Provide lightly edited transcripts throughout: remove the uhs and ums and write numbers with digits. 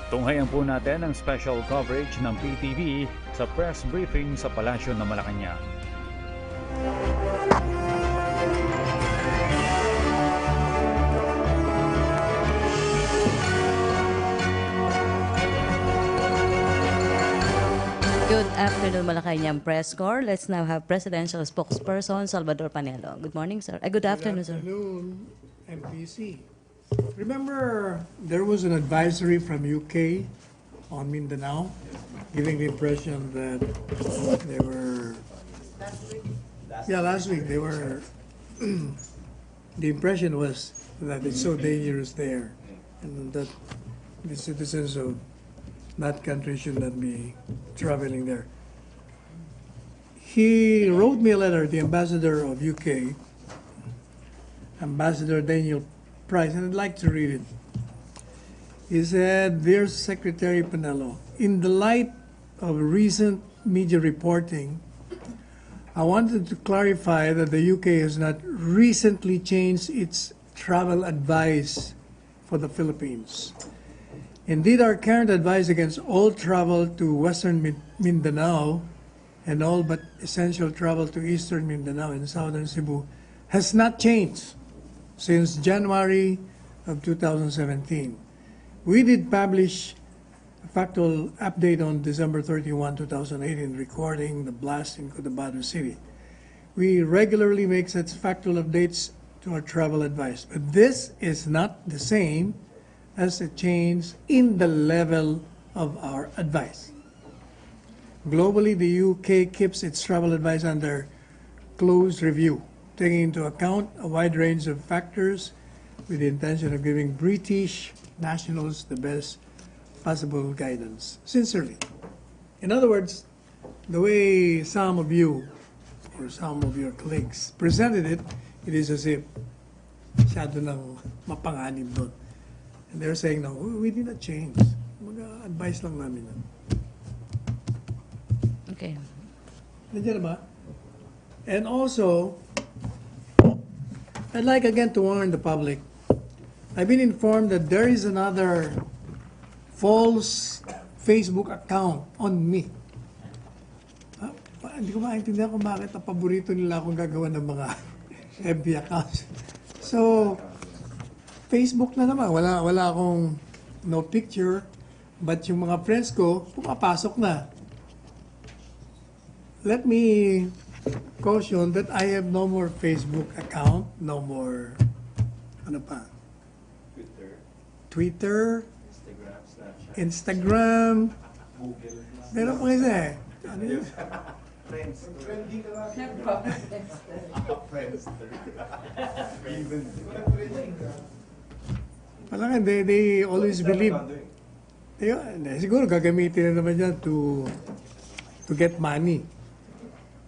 Tunghayan po natin ang special coverage ng PTV sa press briefing sa Palasyo ng Malacanang. Good afternoon, Malacanang Press Corps. Let's now have Presidential Spokesperson Salvador Panelo. Good morning, sir. Good afternoon, sir. Good afternoon, MPC. Remember, there was an advisory from UK on Mindanao, giving the impression that they were... Last week they were... the impression was that it's so dangerous there, and that the citizens of that country should not be traveling there. He wrote me a letter, the ambassador of UK, Ambassador Daniel Price, and I'd like to read it. He said, "Dear Secretary Panelo, in the light of recent media reporting, I wanted to clarify that the UK has not recently changed its travel advice for the Philippines. Indeed, our current advice against all travel to Western Mindanao and all but essential travel to Eastern Mindanao and Southern Cebu has not changed since January of 2017. We did publish a factual update on December 31, 2018, recording the blast in Cotabato City. We regularly make such factual updates to our travel advice, but this is not the same as a change in the level of our advice. Globally, the UK keeps its travel advice under close review, taking into account a wide range of factors with the intention of giving British nationals the best possible guidance. Sincerely." In other words, the way some of you or some of your colleagues presented it, it is as if masyado nang mapanganib doon. And they're saying, no, we did not change. Mag-advise lang namin yan. Okay. Nandiyan na ba? And also, I'd like again to warn the public. I've been informed that there is another false Facebook account on me. Hindi ko maintindihan kung bakit ang paborito nila akong gagawa ng mga FB accounts. So, Facebook na naman. Wala akong no picture, but yung mga friends ko, pumapasok na. Let me caution that I have no more Facebook account, no more, ano pa? Twitter, Instagram, meron pa isa eh. Ano yun? Parang they always believe. Siguro gagamitin na naman yan to get money.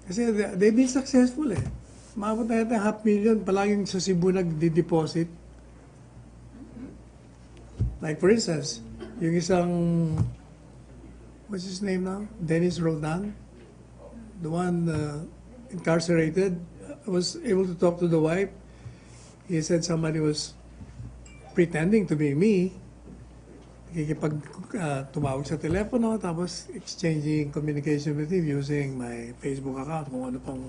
Kasi they've been successful eh. Maabot na yata 500,000 palaging sa Cebu nagdi-deposit. Like for instance, yung isang, what's his name now? Dennis Roldan, the one incarcerated, was able to talk to the wife. He said somebody was pretending to be me, tumawag sa telepono, tapos exchanging communication with him using my Facebook account, kung ano pang,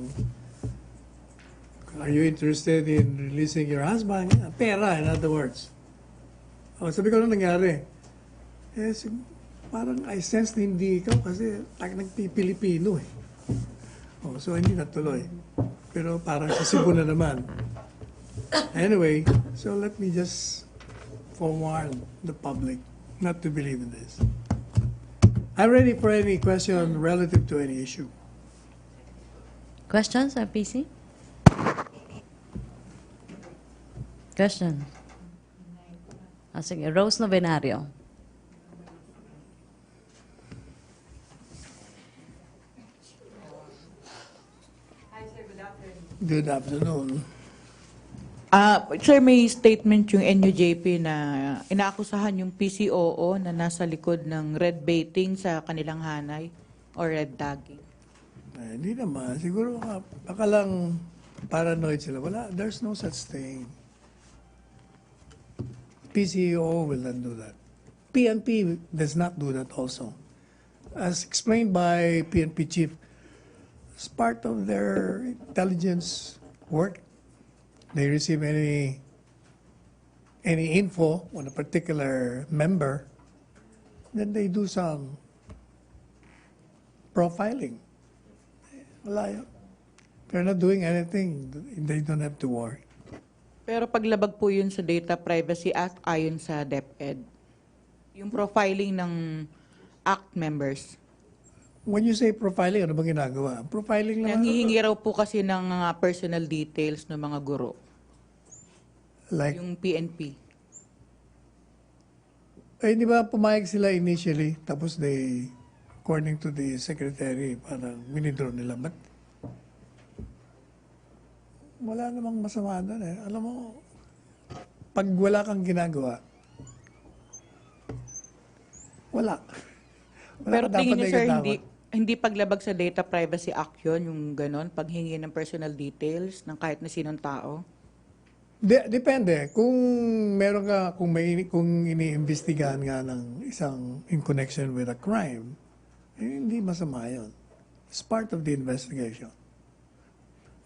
are you interested in releasing your husband? Pera, in other words. Sabi ko, ano nangyari? Parang I sense na hindi ikaw kasi nagpipilipino eh. So hindi natuloy. Pero parang sa Cebu na naman. Anyway, so let me just forewarn the public not to believe in this. I'm ready for any question relative to any issue. Questions, RPC? Question. Sige, Rose Novenario. Good afternoon. Sir, may statement yung NUJP na inaakusahan yung PCOO na nasa likod ng red baiting sa kanilang hanay or red tagging. Hindi naman. Siguro baka lang paranoid sila. Wala, there's no such thing. PCO will not do that. PNP does not do that also. As explained by PNP chief, as part of their intelligence work, they receive any info on a particular member, then they do some profiling. Wala yun. They're not doing anything. They don't have to worry. Pero paglabag po yun sa Data Privacy Act ayon sa DepEd. Yung profiling ng ACT members. When you say profiling, ano bang ginagawa? Profiling lang. Nanghihingi raw po kasi ng mga personal details ng mga guro. Like, Yung PNP. eh, di ba pumayag sila initially, tapos according to the secretary, parang winidraw nila. But, wala namang masama doon eh. Alam mo, pag wala kang ginagawa, wala. Wala Pero ka dapat tingin niyo, na sir, ikatawag. hindi paglabag sa Data Privacy Act yun, yung ganon, paghingi ng personal details ng kahit na sinong tao? Depende. Kung meron ka, kung iniimbestigahan nga ng isang in connection with a crime, eh, hindi masama yun. It's part of the investigation.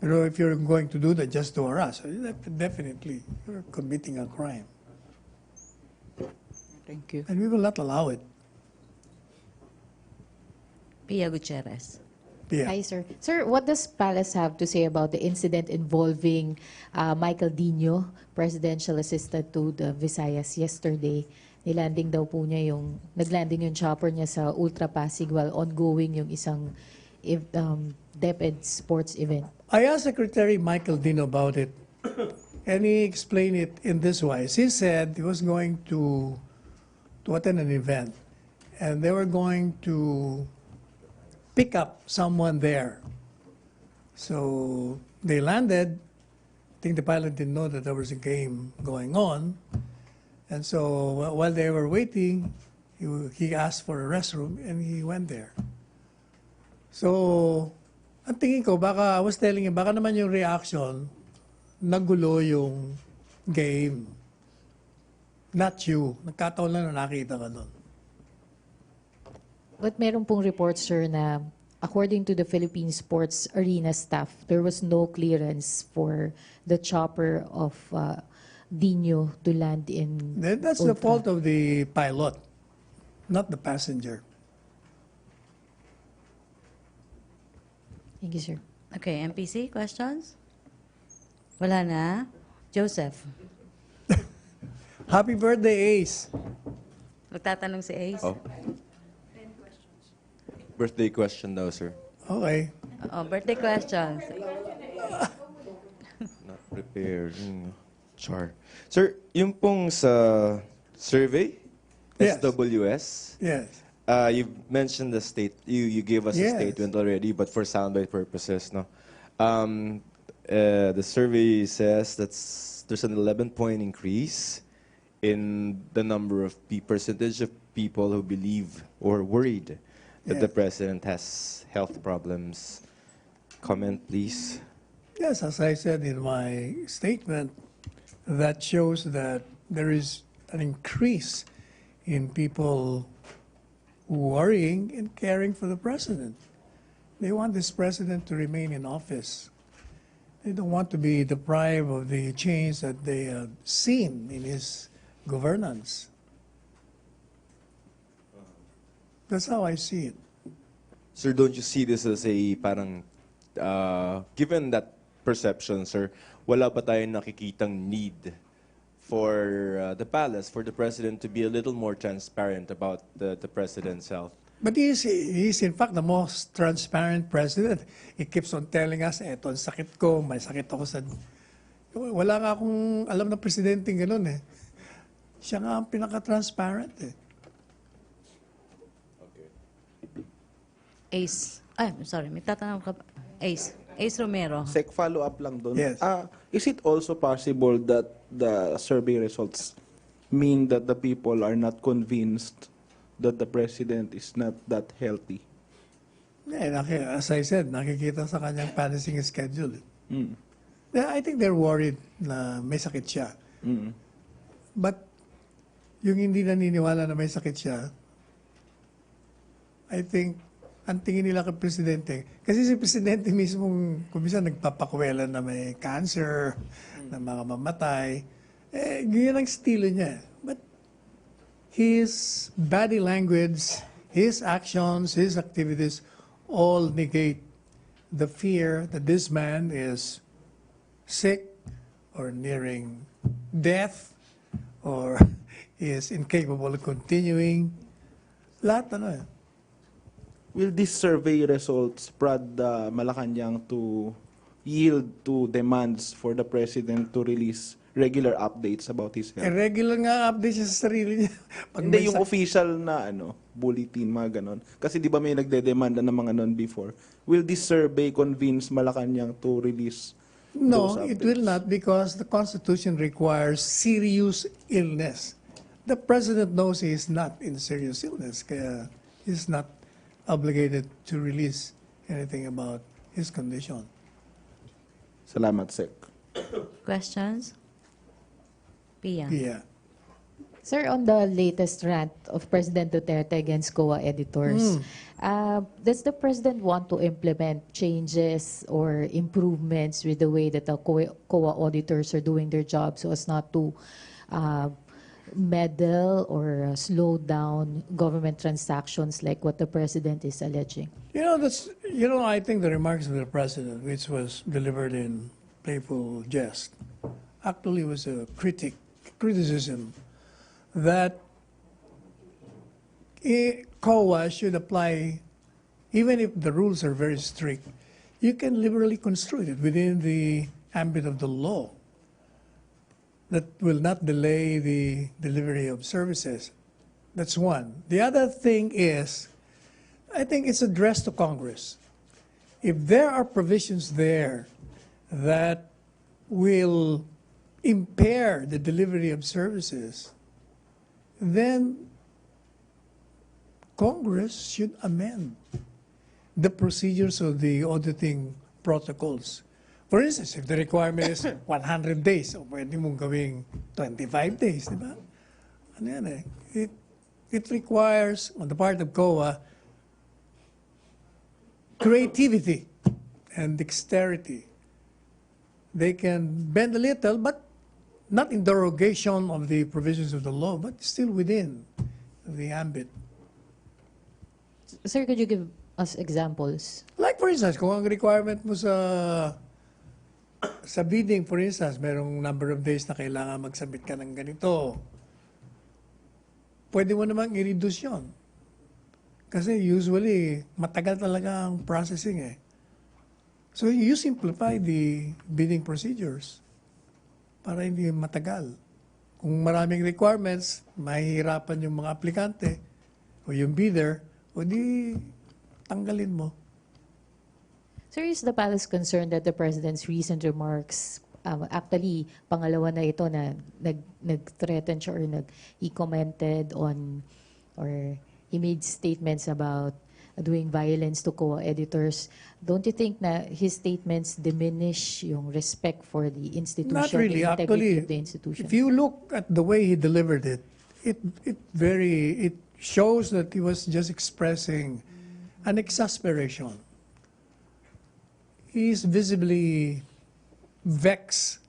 Pero if you're going to do that just to harass, definitely, you're committing a crime. Thank you. And we will not allow it. Pia Gutierrez. Yeah. Hi, sir. Sir, what does Palace have to say about the incident involving Michael Dino, presidential assistant to the Visayas yesterday? Nilanding daw po niya naglanding yung chopper niya sa Ultra Pasig while ongoing yung isang DepEd sports event. I asked Secretary Michael Dino about it, and he explained it in this way. He said he was going to attend an event, and they were going to pick up someone there. So they landed. I think the pilot didn't know that there was a game going on. And so while they were waiting, he asked for a restroom and he went there. So, ang tingin ko, I was telling him, baka naman yung reaction, nagulo yung game. Not you. Nagkataon lang na nakita ka doon. But meron pong report, sir, na according to the Philippine Sports Arena staff, there was no clearance for the chopper of Dino to land in That's the Ultra. fault of the pilot, not the passenger. Thank you, sir. Okay, MPC, questions? Wala na. Joseph. Happy birthday, Ace. Magtatanong si Ace. Oh. Birthday question daw, sir. Okay. Oh, birthday questions. Not prepared. Char. Sir, yung pong sa survey, Yes. SWS, Yes. you mentioned the you gave us Yes. a statement already, but for soundbite purposes, no? The survey says there's an 11-point increase in the number of percentage of people who believe or worried that the Yeah. president has health problems. Comment, please. Yes, as I said in my statement, that shows that there is an increase in people worrying and caring for the president. They want this president to remain in office. They don't want to be deprived of the change that they have seen in his governance. That's how I see it. Sir, don't you see this as a parang, given that perception, sir, wala ba tayong nakikitang need for the palace, for the president to be a little more transparent about the president's health? But he's in fact the most transparent president. He keeps on telling us, eto ang sakit ko, may sakit ako sa... Wala nga akong alam na presidente ganun eh. Siya nga ang pinaka-transparent eh. Ace. Ay, sorry, may tatanong ka pa. Ace. Ace Romero. Sec follow-up lang doon. Yes. Is it also possible that the survey results mean that the people are not convinced that the president is not that healthy? As I said, nakikita sa kanyang panicing schedule. Mm. Yeah, I think they're worried na may sakit siya. Mm. But yung hindi naniniwala na may sakit siya, I think, ang tingin nila kay Presidente, kasi si Presidente mismo, kumisa nagpapakwela na may cancer, na mga mamatay, ganyan ang estilo niya. But his body language, his actions, his activities, all negate the fear that this man is sick or nearing death or is incapable of continuing. Lahat Will these survey results prod Malacanang to yield to demands for the President to release regular updates about his health? Regular nga update siya sa sarili niya. Pag Hindi may yung official na bulletin, mga ganon. Kasi di ba may nagdedemanda ng mga non before? Will this survey convince Malacanang to release No, those it updates? will not because the Constitution requires serious illness. The President knows he is not in serious illness, kaya he's not obligated to release anything about his condition. Salamat, Sec. Questions? Pia. Yeah. Sir, on the latest rant of President Duterte against COA editors, does the President want to implement changes or improvements with the way that the COA auditors are doing their job so as not to meddle or slow down government transactions like what the President is alleging? I think the remarks of the President, which was delivered in playful jest, actually was a criticism that COA should apply, even if the rules are very strict, you can liberally construe it within the ambit of the law that will not delay the delivery of services. That's one. The other thing is, I think it's addressed to Congress. If there are provisions there that will impair the delivery of services, then Congress should amend the procedures of the auditing protocols. For instance, if the requirement is 100 days, o pwede mong gawing 25 days, di ba? Ano yan eh? It requires, on the part of COA, creativity and dexterity. They can bend a little, but not in derogation of the provisions of the law, but still within the ambit. Sir, could you give us examples? Like for instance, kung ang requirement mo sa bidding, for instance, merong number of days na kailangan mag-submit ka ng ganito, pwede mo namang i-reduce yun. Kasi usually, matagal talaga ang processing eh. So you simplify the bidding procedures para hindi matagal. Kung maraming requirements, mahihirapan yung mga aplikante o yung bidder, o di tanggalin mo. Sir, is the palace concerned that the President's recent remarks, actually, pangalawa na ito na nag-threaten siya or he commented on, or he made statements about doing violence to COA editors. Don't you think na his statements diminish yung respect for the institution, Not really. the integrity Actually, of the institution? if you look at the way he delivered it, it shows that he was just expressing an exasperation. He is visibly vexed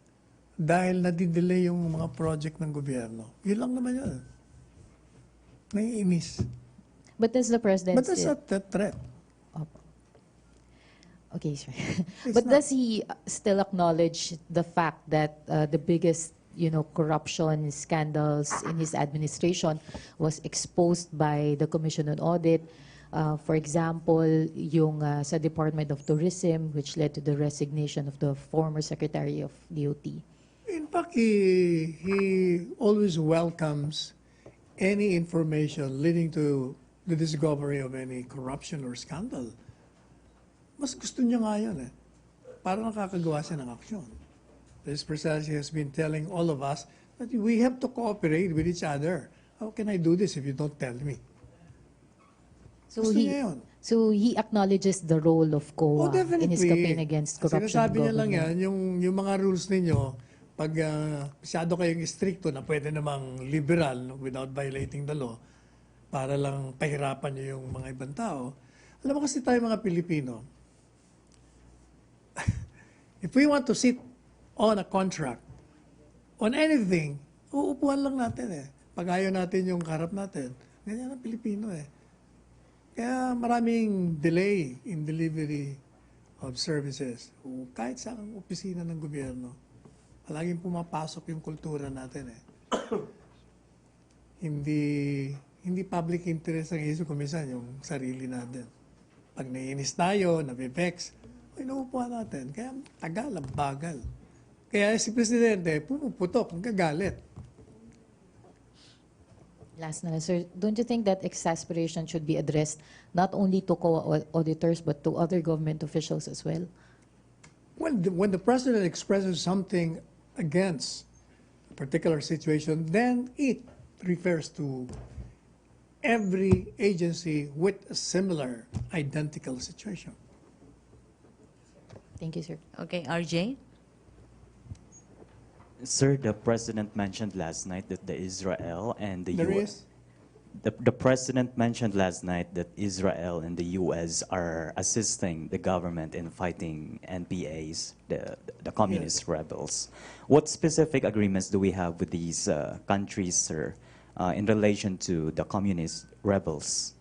dahil nadidelay yung mga project ng gobyerno. Yun lang naman yun. Naiinis. But does the President But that's not that threat. Okay, sir. It's But not. does he still acknowledge the fact that the biggest, corruption scandals in his administration was exposed by the Commission on Audit? For example, yung sa Department of Tourism, which led to the resignation of the former Secretary of DOT. In fact, he always welcomes any information leading to the discovery of any corruption or scandal. Mas gusto niya nga yun eh. Para nakakagawa siya ng aksyon. This presidency has been telling all of us that we have to cooperate with each other. How can I do this if you don't tell me? So Gusto niya yun. he acknowledges the role of COA Oh, definitely. in his campaign against corruption. Sinasabi niya lang government. yan, yung mga rules ninyo, pag masyado kayong stricto na pwede namang liberal no, without violating the law, para lang pahirapan niyo yung mga ibang tao. Alam mo kasi tayo mga Pilipino, if we want to sit on a contract, on anything, uupuan lang natin eh. Pag ayaw natin yung karap natin, ganyan ang Pilipino eh. Kaya maraming delay in delivery of services. O kahit sa opisina ng gobyerno, palaging pumapasok yung kultura natin eh. Hindi public interest ang issue kumisan yung sarili natin. Pag naiinis tayo, nabibex, inuupuan natin. Kaya tagal, ang bagal. Kaya si Presidente, pumuputok, gagalit. Last na lang, sir. Don't you think that exasperation should be addressed not only to COA auditors but to other government officials as well? When the President expresses something against a particular situation, then it refers to every agency with a similar, identical situation. Thank you, sir. Okay, RJ? Sir, the president mentioned last night that the Israel and the There US. is, The president mentioned last night that Israel and the U.S. are assisting the government in fighting NPAs, the communist rebels. What specific agreements do we have with these countries, sir, in relation to the communist rebels?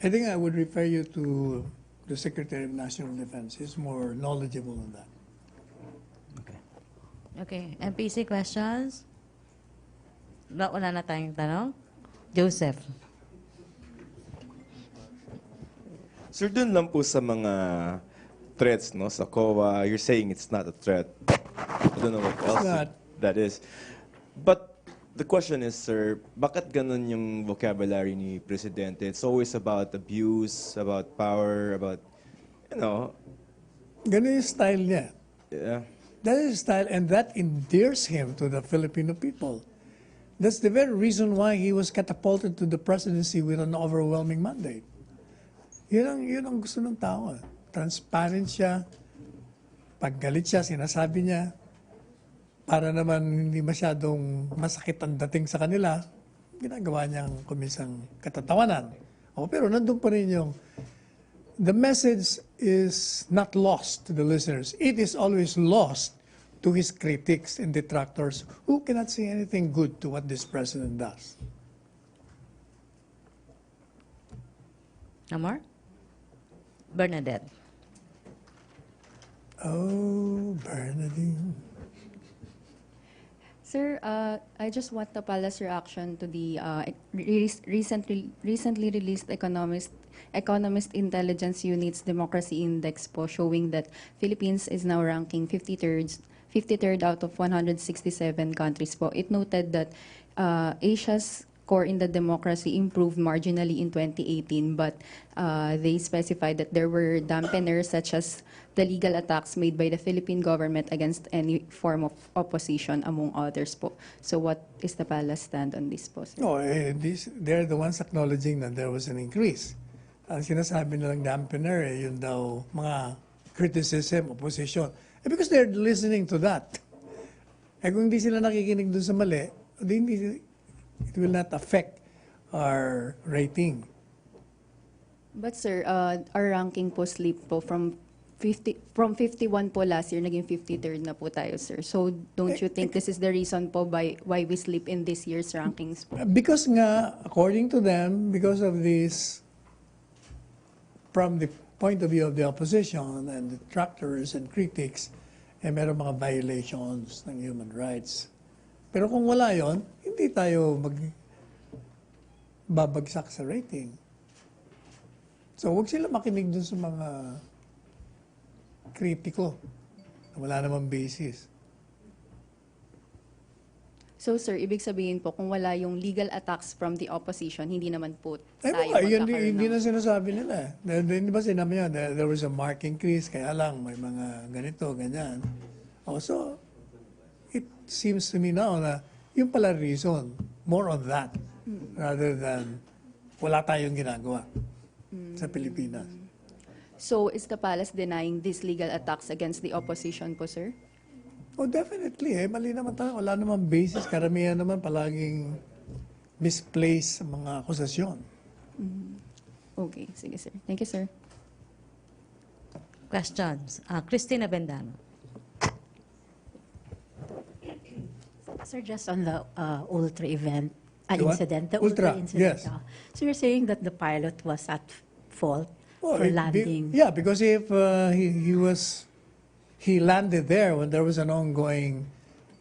I think I would refer you to the Secretary of National Defense. He's more knowledgeable on that. Okay. Okay, MPC questions? Wala na tayong tanong? Joseph? Sir, dun lang po sa mga threats, no, sa COA, you're saying it's not a threat. I don't know what else not. that is. But the question is, sir, bakit ganun yung vocabulary ni Presidente? It's always about abuse, about power, about, you know, Ganun yung style niya. yeah. That is his style, and that endears him to the Filipino people. That's the very reason why he was catapulted to the presidency with an overwhelming mandate. Yun ang gusto ng tao. Transparent siya. Pag galit siya, sinasabi niya. Para naman hindi masyadong masakit ang dating sa kanila, ginagawa niyang kumisang katatawanan. Pero nandun pa rin yung, the message is not lost to the listeners. It is always lost to his critics and detractors who cannot see anything good to what this president does. No more? Bernadette? Oh, Bernadine. Sir, I just want the palace reaction to the recently released Economist Intelligence Unit's Democracy Index po, showing that Philippines is now ranking 53rd out of 167 countries po. It noted that Asia's score in the democracy improved marginally in 2018, but they specified that there were dampeners such as the legal attacks made by the Philippine government against any form of opposition, among others po. So what is the palace stand on this po, sir? No, they're the ones acknowledging that there was an increase. Ang sinasabi nilang dampener, yun daw mga criticism, opposition. Because they're listening to that. Kung hindi sila nakikinig dun sa mali, it will not affect our rating. But sir, our ranking po slipped po from 51 po last year, naging 53rd na po tayo, sir. So don't you think this is the reason po why we slip in this year's rankings po? Because nga, according to them, because of this, from the point of view of the opposition and detractors and critics, meron mga violations ng human rights. Pero kung wala yon, hindi tayo babagsak sa rating. So huwag sila makinig dun sa mga kritiko na wala namang basis. So sir, ibig sabihin po, kung wala yung legal attacks from the opposition, hindi naman po tayo Hindi na magkakaroon ng... sinasabi nila. Hindi ba sinabi niya, there was a marked increase, kaya lang may mga ganito, ganyan. So, it seems to me now na yung pala reason, more on that, rather than wala tayong ginagawa sa Pilipinas. So is the palace denying these legal attacks against the opposition po, sir? Oh, definitely. Mali naman tayo. Wala naman basis. Karamihan naman palaging misplaced sa mga akusasyon. Okay, sige sir. Thank you, sir. Questions? Christina Bendano. Sir, just on the Ultra event, The what? incident, the Ultra, Ultra incident. yes. So you're saying that the pilot was at fault Well, for it- landing? Yeah, because if he landed there when there was an ongoing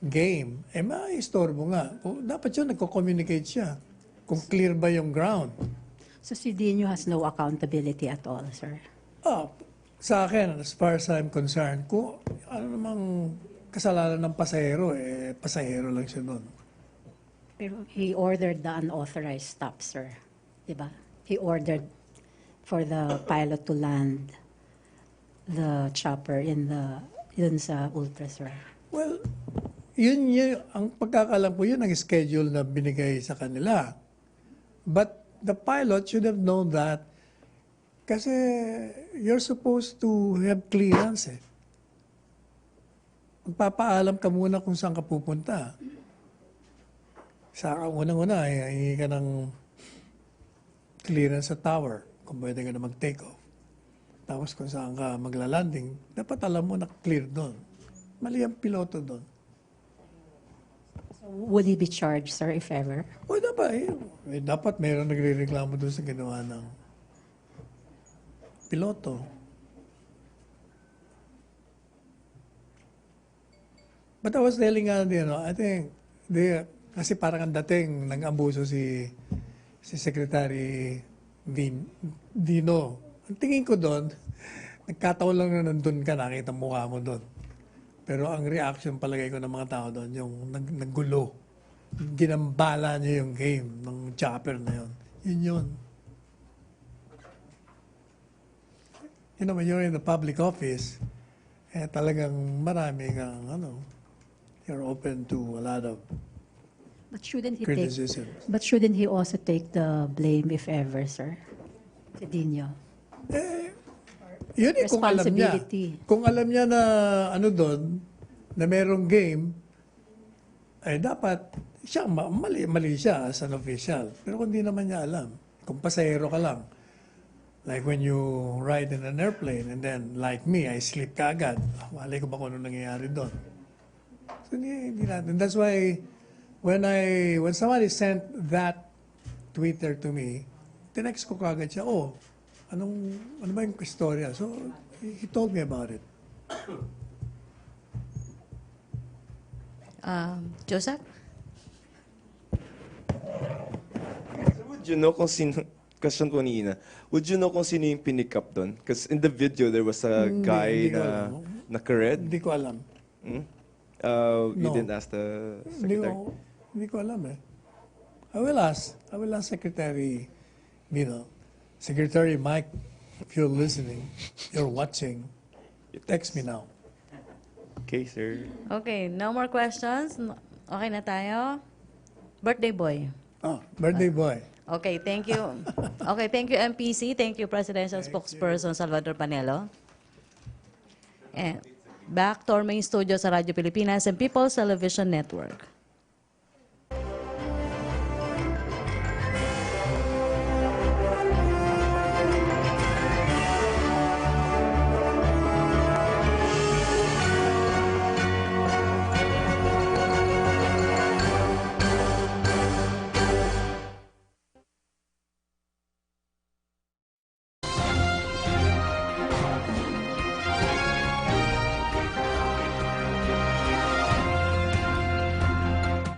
game, maistorbo nga. Dapat yun, nagko-communicate siya. Kung clear ba yung ground. So si Dino has no accountability at all, sir? Sa akin, as far as I'm concerned, kung ano namang kasalanan ng pasahero, pasahero lang siya doon. Pero he ordered the unauthorized stop, sir. Diba? He ordered for the pilot to land the chopper yun sa Ultra, sir. Well, yun, ang pagkakalam ko, yun ang schedule na binigay sa kanila. But the pilot should have known that kasi you're supposed to have clearance eh. Magpapaalam ka muna kung saan ka pupunta. Sa unang-una, hingi ka ng clearance sa tower kung pwede ka na mag-take off. Tapos kung saan ka magla-landing, dapat alam mo na clear doon. Mali ang piloto doon. So would he be charged, sir, if ever? O dapat mayroon nagre-reklamo doon sa ginawa ng piloto. But I was telling I think, kasi parang ang dating nang-abuso si Secretary Dino. Ang tingin ko doon, nagkataon lang na nandun ka, nakita mukha mo doon. Pero ang reaction palagay ko ng mga tao doon, yung naggulo. Ginambala niya yung game ng chopper na yun. Yun yun. You know, when you're in the public office, talagang maraming, you're open to a lot of But shouldn't he criticism. But shouldn't he also take the blame if ever, sir? Si Dino. Yun kung alam niya. Responsibility. Kung alam niya na doon, na merong game, dapat siya, mali siya as an official. Pero kung di naman niya alam, kung pasahero ka lang, like when you ride in an airplane and then like me, I sleep kaagad. Malay ko ba kung ano nangyayari doon? So hindi natin. That's why when somebody sent that Twitter to me, tinext ko kaagad siya, ano ba yung istorya? So he told me about it. Joseph? Would you know kung sino, question ko ni Ina, would you know kung sino yung pinick up doon? Because in the video, there was a guy hindi ko na alam. naka-red. Hindi ko alam. You No. didn't ask the secretary? Hindi ko alam eh. I will ask Secretary, Secretary Mike, if you're listening, you're watching, text me now. Okay, sir. Okay, no more questions? Okay na tayo? Birthday boy. Birthday boy. Okay, thank you. Okay, thank you, MPC. Thank you, Presidential Spokesperson Salvador Panelo. And back to our main studio sa Radyo Pilipinas and People's Television Network.